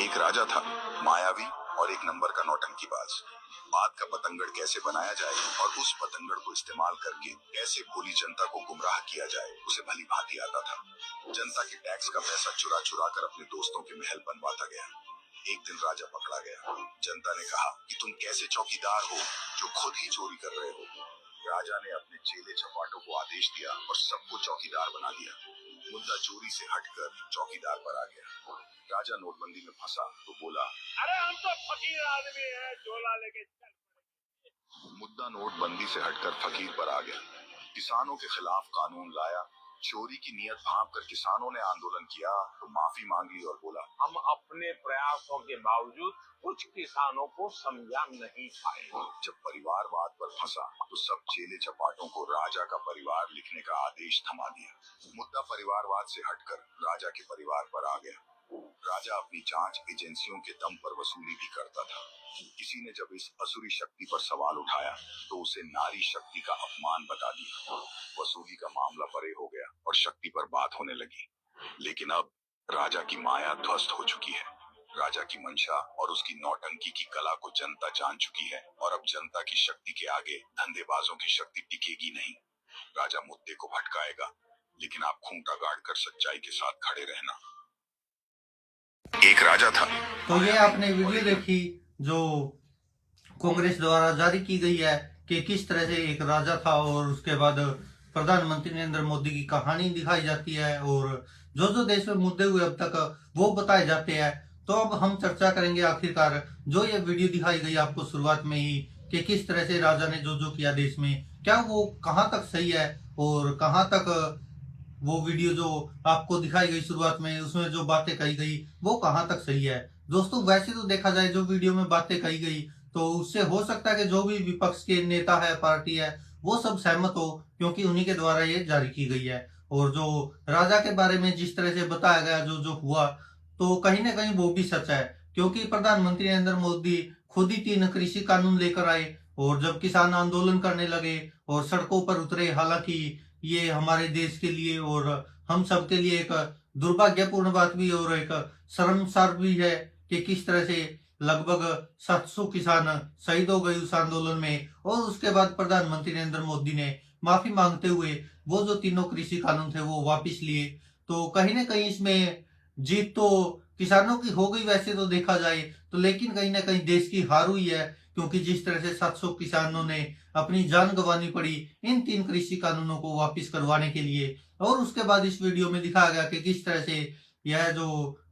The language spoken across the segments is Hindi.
एक राजा था, मायावी और एक नंबर का नौटंकीबाज। बात का पतंगड़ कैसे बनाया जाए और उस पतंगड़ को इस्तेमाल करके कैसे भोली जनता को गुमराह किया जाए, उसे भली भांति आता था। जनता के टैक्स का पैसा चुरा चुरा कर अपने दोस्तों के महल बनवाता गया। एक दिन राजा पकड़ा गया। जनता ने कहा कि तुम कैसे चौकीदार हो जो खुद ही चोरी कर रहे हो। राजा ने अपने चेले चपाटों को आदेश दिया और सबको चौकीदार बना दिया। मुद्दा चोरी से हटकर चौकीदार पर आ गया। राजा नोटबंदी में फंसा तो बोला, अरे हम तो फकीर आदमी हैं, झोला लेके चल। मुद्दा नोटबंदी से हटकर फकीर पर आ गया। किसानों के खिलाफ कानून लाया। चोरी की नीयत भांप कर किसानों ने आंदोलन किया तो माफी मांग ली और बोला, हम अपने प्रयासों के बावजूद कुछ किसानों को समझा नहीं पाए। जब परिवारवाद पर फंसा तो सब चेले चपाटों को राजा का परिवार लिखने का आदेश थमा दिया। मुद्दा परिवारवाद से हटकर राजा के परिवार पर आ गया। राजा अपनी जांच एजेंसियों के दम पर वसूली भी करता था। किसी ने जब इस असुरी शक्ति पर सवाल उठाया तो उसे नारी शक्ति का अपमान बता दिया। वसूली का मामला परे हो गया और शक्ति पर बात होने लगी। लेकिन अब राजा की माया ध्वस्त हो चुकी है। राजा की मंशा और उसकी नौटंकी की कला को जनता जान चुकी है और अब जनता की शक्ति के आगे धंधेबाजों की शक्ति टिकेगी नहीं। राजा मुद्दे को भटकाएगा, लेकिन आप खूंटा गाड़ कर सच्चाई के साथ खड़े रहना। एक राजा था। तो ये आपने वीडियो देखी जो कांग्रेस द्वारा जारी की गई है कि किस तरह से एक राजा था और उसके बाद प्रधानमंत्री नरेंद्र मोदी की कहानी दिखाई जाती है और जो देश में मुद्दे हुए अब तक वो बताए जाते हैं। तो अब हम चर्चा करेंगे आखिरकार जो ये वीडियो दिखाई गई आपको शुरुआत में ही कि किस तरह से राजा ने जो किया देश में, क्या वो कहाँ तक सही है और कहाँ तक वो वीडियो जो आपको दिखाई गई शुरुआत में उसमें जो बातें कही गई वो कहाँ तक सही है। दोस्तों वैसे तो देखा जाए जो वीडियो में बातें कही गई तो उससे हो सकता है कि जो भी विपक्ष के नेता है, पार्टी है, वो सब सहमत हो क्योंकि उन्हीं के द्वारा ये जारी की गई है। और जो राजा के बारे में जिस तरह से बताया गया जो हुआ तो कहीं ना कहीं वो भी सच है क्योंकि प्रधानमंत्री नरेंद्र मोदी खुद ही 3 कृषि कानून लेकर आए और जब किसान आंदोलन करने लगे और सड़कों पर उतरे, हालांकि ये हमारे देश के लिए और हम सब के लिए एक दुर्भाग्यपूर्ण बात भी और एक शर्मसार भी है कि किस तरह से लगभग 700 किसान शहीद हो गए उस आंदोलन में। और उसके बाद प्रधानमंत्री नरेंद्र मोदी ने माफी मांगते हुए वो जो 3 कृषि कानून थे वो वापस लिए। तो कहीं ना कहीं इसमें जीत तो किसानों की हो गई वैसे तो देखा जाए तो, लेकिन कहीं ना कहीं देश की हार हुई है क्योंकि जिस तरह से 700 किसानों ने अपनी जान गंवानी पड़ी इन 3 कृषि कानूनों को वापस करवाने के लिए। और उसके बाद इस वीडियो में दिखाया गया कि किस तरह से यह जो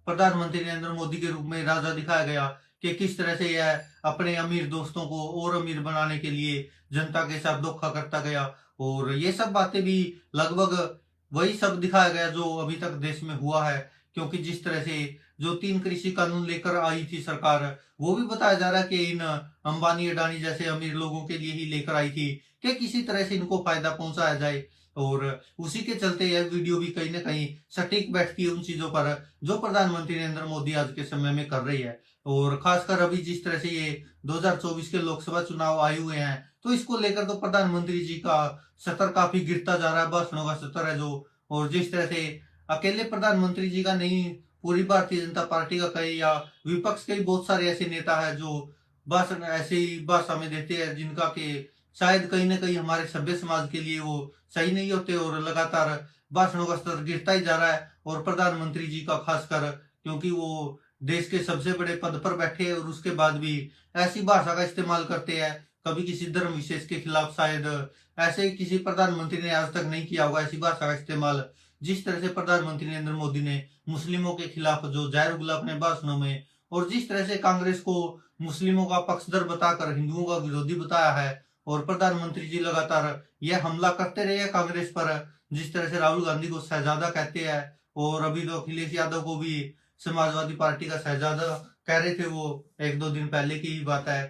प्रधानमंत्री नरेंद्र मोदी के रूप में राजा दिखाया गया कि किस तरह से यह अपने अमीर दोस्तों को और अमीर बनाने के लिए जनता के साथ धोखा करता गया। और ये सब बातें भी लगभग वही सब दिखाया गया जो अभी तक देश में हुआ है क्योंकि जिस तरह से जो 3 कृषि कानून लेकर आई थी सरकार वो भी बताया जा रहा है कि इन अंबानी अडानी जैसे अमीर लोगों के लिए ही लेकर आई थी कि किसी तरह से इनको फायदा पहुंचाया जाए। और उसी के चलते यह वीडियो भी कहीं ना कहीं सटीक बैठती है उन चीजों पर जो प्रधानमंत्री नरेंद्र मोदी आज के समय में कर रही है। और खासकर अभी जिस तरह से ये 2024 के लोकसभा चुनाव आए हुए हैं तो इसको लेकर तो प्रधानमंत्री जी का स्तर काफी गिरता जा रहा है, भाषणों का स्तर है जो। और जिस तरह से अकेले प्रधानमंत्री जी का नहीं, पूरी भारतीय जनता पार्टी का कहे या विपक्ष के बहुत सारे ऐसे नेता है जो भाषण ऐसे ही भाषा में देते हैं जिनका के शायद कहीं ना कहीं हमारे सभ्य समाज के लिए वो सही नहीं होते और लगातार भाषणों का स्तर गिरता ही जा रहा है। और प्रधानमंत्री जी का खासकर क्योंकि वो देश के सबसे बड़े पद पर बैठे हैं और उसके बाद भी ऐसी भाषा का इस्तेमाल करते हैं, कभी किसी धर्म विशेष के खिलाफ शायद ऐसे किसी प्रधानमंत्री ने आज तक नहीं किया होगा ऐसी भाषा का इस्तेमाल जिस तरह से प्रधानमंत्री नरेंद्र मोदी ने मुस्लिमों के खिलाफ जो जाहिर उगला अपने भाषणों में, और जिस तरह से कांग्रेस को मुस्लिमों का पक्षधर बताकर हिंदुओं का विरोधी बताया है। और प्रधानमंत्री जी लगातार यह हमला करते रहे हैं कांग्रेस पर, जिस तरह से राहुल गांधी को शहजादा कहते हैं और अभी तो अखिलेश यादव को भी समाजवादी पार्टी का शहजादा कह रहे थे, वो 1-2 दिन पहले की ही बात है।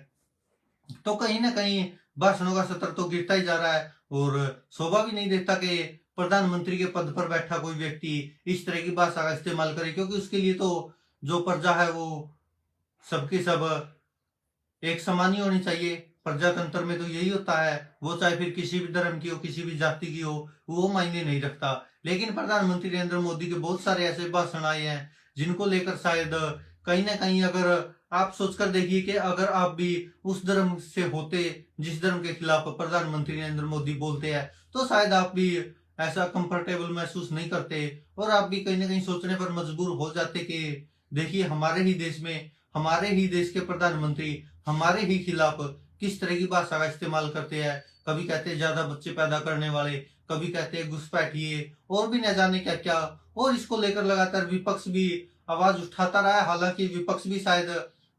तो कहीं ना कहीं भाषणों का स्तर तो गिरता ही जा रहा है और शोभा भी नहीं देता कि प्रधानमंत्री के पद पर बैठा कोई व्यक्ति इस तरह की भाषा का इस्तेमाल करे क्योंकि उसके लिए तो जो प्रजा है वो सबकी सब एक समान ही होनी चाहिए। प्रजातंत्र में तो यही होता है, वो चाहे फिर किसी भी धर्म की हो, किसी भी जाति की हो, वो मायने नहीं रखता। लेकिन प्रधानमंत्री नरेंद्र मोदी के बहुत सारे ऐसे भाषण आए हैं जिनको लेकर शायद कहीं ना कहीं अगर आप सोचकर देखिए कि अगर आप भी उस धर्म से होते जिस धर्म के खिलाफ प्रधानमंत्री नरेंद्र मोदी बोलते हैं, तो शायद आप भी ऐसा कंफर्टेबल महसूस नहीं करते और आप भी कहीं ना कहीं सोचने पर मजबूर हो जाते कि देखिए हमारे ही देश में हमारे ही देश के प्रधानमंत्री हमारे ही खिलाफ किस तरह की भाषा का इस्तेमाल करते हैं। कभी कहते हैं ज्यादा बच्चे पैदा करने वाले, कभी कहते हैं घुसपैठिए और भी न जाने क्या क्या। और इसको लेकर लगातार विपक्ष भी आवाज उठाता रहा है, हालांकि विपक्ष भी शायद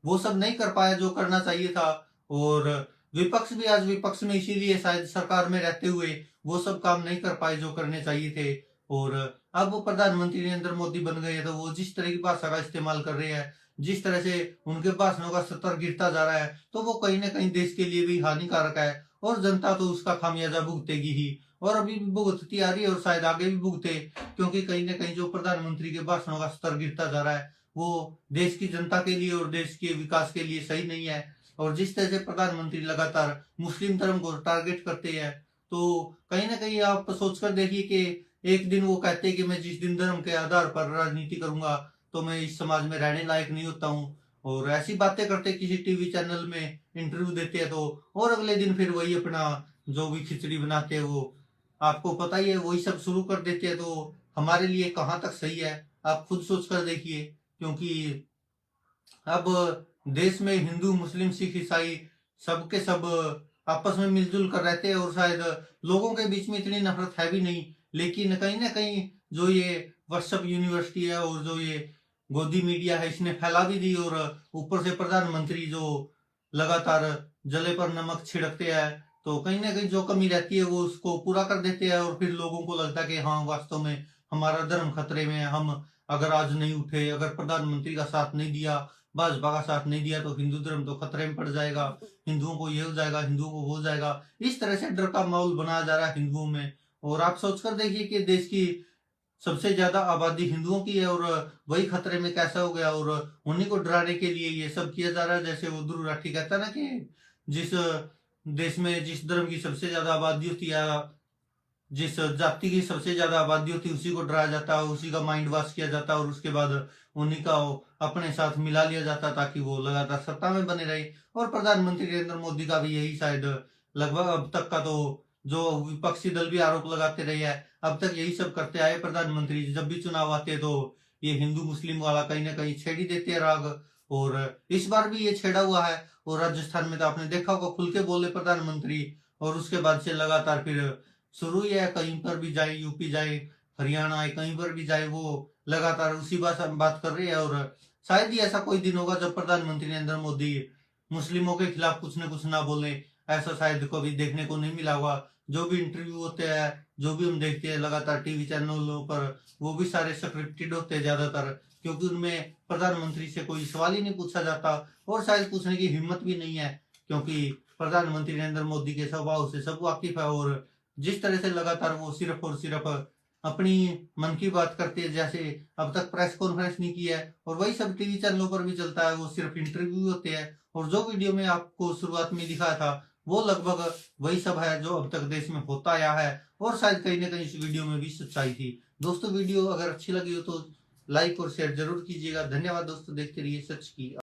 वो सब नहीं कर पाया जो करना चाहिए था। और विपक्ष भी आज विपक्ष में इसीलिए शायद सरकार में रहते हुए वो सब काम नहीं कर पाए जो करने चाहिए थे। और अब वो प्रधानमंत्री नरेंद्र मोदी बन गए तो वो जिस तरह की भाषा का इस्तेमाल कर रहे हैं, जिस तरह से उनके भाषणों का स्तर गिरता जा रहा है, तो वो कहीं ना कहीं देश के लिए भी हानिकारक है और जनता तो उसका खामियाजा भुगतेगी ही। और अभी भी भुगतती आ रही है और शायद आगे भी भुगते, क्योंकि कहीं ना कहीं जो प्रधानमंत्री के भाषणों का स्तर गिरता जा रहा है वो देश की जनता के लिए और देश के विकास के लिए सही नहीं है। और जिस तरह से प्रधानमंत्री लगातार मुस्लिम धर्म को टारगेट करते हैं, तो कहीं ना कहीं आप सोचकर देखिए कि एक दिन वो कहते हैं कि मैं जिस दिन धर्म के आधार पर राजनीति करूंगा तो मैं इस समाज में रहने लायक नहीं होता हूँ, और ऐसी बातें करते किसी टीवी चैनल में इंटरव्यू देते हैं तो, और अगले दिन फिर वही अपना जो भी खिचड़ी बनाते हैं वो आपको पता ही है वही सब शुरू कर देते हैं। तो हमारे लिए कहाँ तक सही है आप खुद सोच कर देखिए, क्योंकि अब देश में हिंदू मुस्लिम सिख ईसाई सबके सब आपस में मिलजुल कर रहते हैं और शायद लोगों के बीच में इतनी नफरत है भी नहीं। लेकिन कहीं ना कहीं जो ये व्हाट्सएप यूनिवर्सिटी है और जो ये गोदी मीडिया है इसने फैला भी दी, और ऊपर से प्रधानमंत्री जो लगातार जले पर नमक छिड़कते हैं, तो कहीं ना कहीं जो कमी रहती है वो उसको पूरा कर देते हैं और फिर लोगों को लगता है कि हाँ वास्तव में हमारा धर्म खतरे में है। हम अगर आज नहीं उठे, अगर प्रधानमंत्री का साथ नहीं दिया, भाजपा का साथ नहीं दिया, तो हिंदू धर्म तो खतरे में पड़ जाएगा, हिंदुओं को ये हो जाएगा, हिंदुओं को वो हो जाएगा। इस तरह से डर का माहौल बनाया जा रहा है हिंदुओं में। और आप सोचकर देखिए कि देश की सबसे ज्यादा आबादी हिंदुओं की है और वही खतरे में कैसा हो गया, और उन्हीं को डराने के लिए ये सब किया जा रहा है। जैसे वो ध्रुव राठी कहता है ना कि जिस देश में जिस धर्म की सबसे ज्यादा आबादी होती है, जिस जाति की सबसे ज्यादा आबादी होती है, उसी को डराया जाता है, उसी का माइंड वॉश किया जाता है और उसके बाद उन्हीं का अपने साथ मिला लिया जाता है ताकि वो लगातार सत्ता में बने रहे। और प्रधानमंत्री नरेंद्र मोदी का भी यही शायद लगभग अब तक का तो जो विपक्षी दल भी आरोप लगाते रहे हैं, अब तक यही सब करते आए प्रधानमंत्री। जब भी चुनाव आते हैं तो ये हिंदू मुस्लिम वाला कहीं ना कहीं छेड़ ही देते हैं राग, और इस बार भी ये छेड़ा हुआ है। और राजस्थान में तो आपने देखा होगा खुल के बोले प्रधानमंत्री, और उसके बाद से लगातार फिर शुरू ही है, कहीं पर भी जाए, यूपी जाए, हरियाणा आए, कहीं पर भी जाए, वो लगातार उसी बात कर रही है। और शायद ही ऐसा कोई दिन होगा जब प्रधानमंत्री नरेंद्र मोदी मुस्लिमों के खिलाफ कुछ न कुछ ना बोले, ऐसा शायद कभी देखने को नहीं मिला हुआ। जो भी इंटरव्यू होते हैं, जो भी हम देखते हैं लगातार टीवी चैनलों पर, वो भी सारे स्क्रिप्टेड होते हैं ज्यादातर, क्योंकि उनमें प्रधानमंत्री से कोई सवाल ही नहीं पूछा जाता और शायद पूछने की हिम्मत भी नहीं है, क्योंकि प्रधानमंत्री नरेंद्र मोदी के स्वभाव से सब वाकिफ है। और जिस तरह से लगातार वो सिर्फ और सिर्फ अपनी मन की बात करते हैं, जैसे अब तक प्रेस कॉन्फ्रेंस नहीं की है और वही सब टीवी चैनलों पर भी चलता है, वो सिर्फ इंटरव्यू होते हैं। और जो वीडियो में आपको शुरुआत में दिखाया था वो लगभग वही सब है जो अब तक देश में होता आया है, और शायद कहीं ना कहीं इस वीडियो में भी सच्चाई थी। दोस्तों वीडियो अगर अच्छी लगी हो तो लाइक और शेयर जरूर कीजिएगा। धन्यवाद दोस्तों, देखते रहिए सच की।